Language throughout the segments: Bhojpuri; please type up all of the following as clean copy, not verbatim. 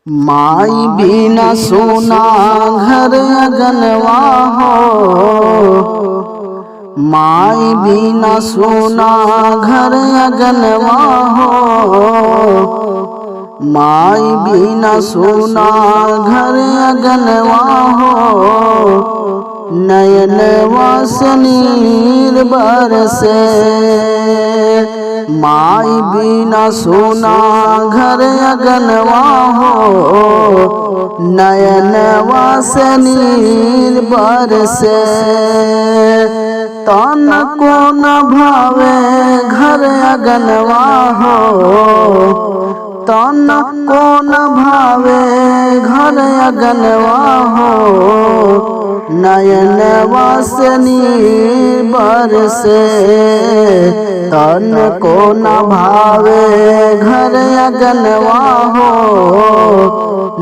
माई बिना सोना घर अगनवा हो, माई बिना सोना घर अगनवा हो, माई बिना सोना घर अगनवा हो। नयनवा से नीर बरसे, माई बिना सोना घर अगनवा हो। नयनवा से नीर बरसे, तन को न भावे घर अगनवा हो, तन को न भावे घर अगनवा हो। नयनवा से नीर बरसे, तन को न भावे घर अगनवा हो।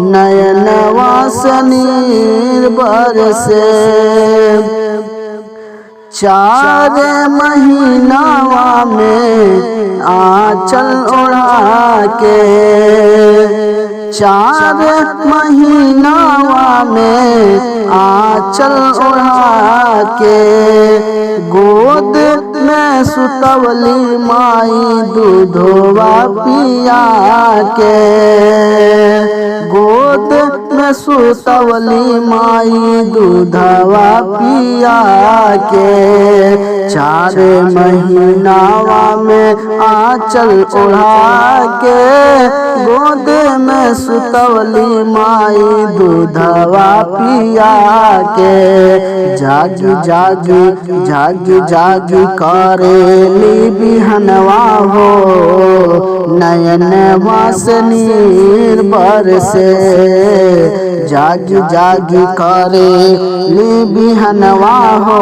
नयनवा से नीर बरसे, चार महीनावा में आंचल ओढ़ा के, चार महीनावा में आंचल ओढ़ा के। गोद में सुतवली माई दूधवा पिया के, गोद में सुतवली माई दूधवा पिया के। चार महीनावा में आंचल ओढ़ा के, गोद में सुतवली माई दूधवा पिया के। जागी जागी जागी जागी करेली बिहनवा हो, नयनवा से नीर बरसे। जागी जागी करेली बिहनवा हो,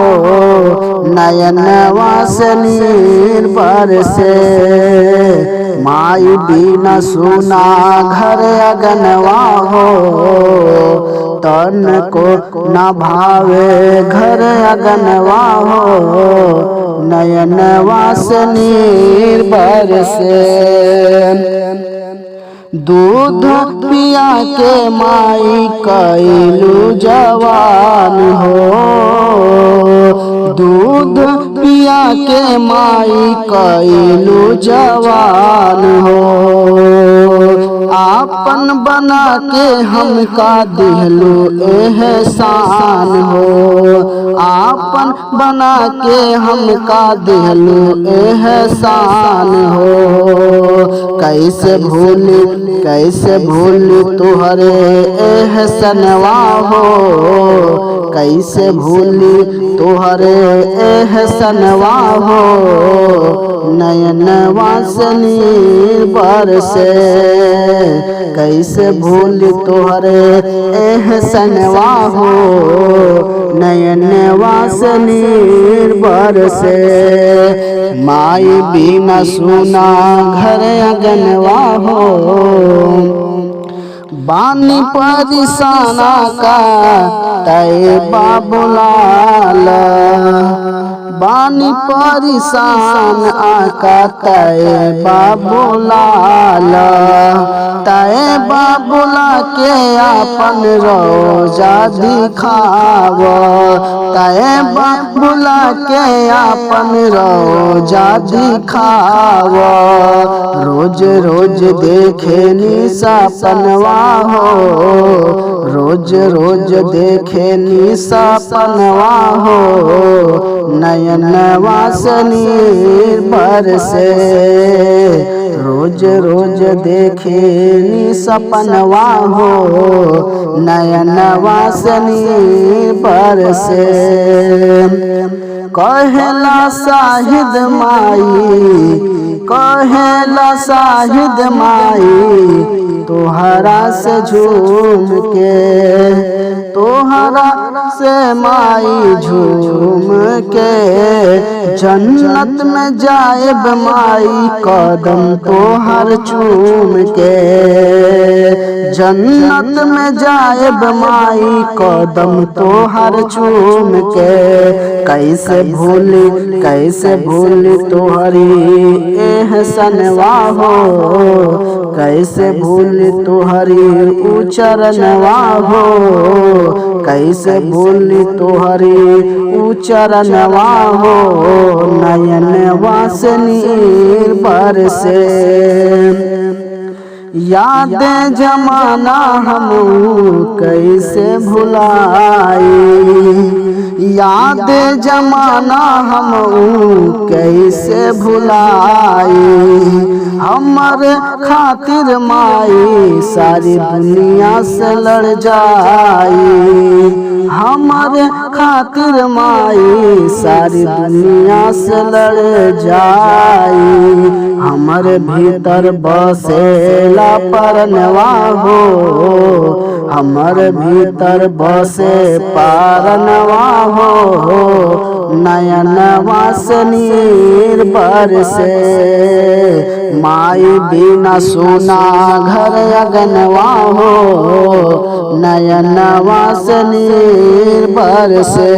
नयनवा से नीर बरसे। माई बिना सोना घर अगनवा हो, तन को न भावे घर अगनवा हो। नयनवा से नीर बरसे, दूध पिया के माई कैलू जवान हो, दूध पिया के माई कैलू जवान हो। आपन बना के हमका दिहलू एहसान हो, आपन बना के हमका दिहलू एहसान हो। कैसे भूली कैसे भूली तुहरे एहसनवा हो, कैसे भूली तुहरे एहसनवा हो। नयनवा से नीर बरसे, कैसे भूली तुहरे एहसनवा हो। नयनवा से नीर बरसे, माई बिना सोना घर अगनवा हो। बानी परिसाना का तय बाबुलाल, बानी परिसान आका तय बाबुलाल। तय बाबुला के आपन रोजा दिखाव, तय बाबुला के आपन रोजा दिखाव। रोज रोज देखे नी सपनवा हो, रोज रोज देखे नी सपनवा हो। नयनवा से नीर बरसे, रोज रोज देखे नी सपनवा हो। नयनवा से नीर बरसे, कहेला साहिद माई, कहेला साहिद माई। तोहरा से झूम के, तोहरा से माई झूम के। जन्नत में जाएब माई कदम तोहर चूम के, जन्नत में जाएब माई कदम तोहर चूम के। कैसे भूली तोहरी एहसनवा हो, कैसे भूली तोहरी उचरनवा हो, कैसे भूली तोहरी उचरनवा हो। नयनवा से नीर बरसे याद जमाना हम कैसे भुलाई, याद जमाना हम कैसे भुलाई। हमर खातिर माई सारी दुनिया से लड़ जाई, हमर खातिर माई सारी दुनिया से लड़ जाई। हमर भीतर बसेला परनवा हो, हमर भीतर बसे पारनवा हो। नयनवा से नीर बरसे माई बिना सुना घर अगनवा हो। नयनवा से नीर बरसे।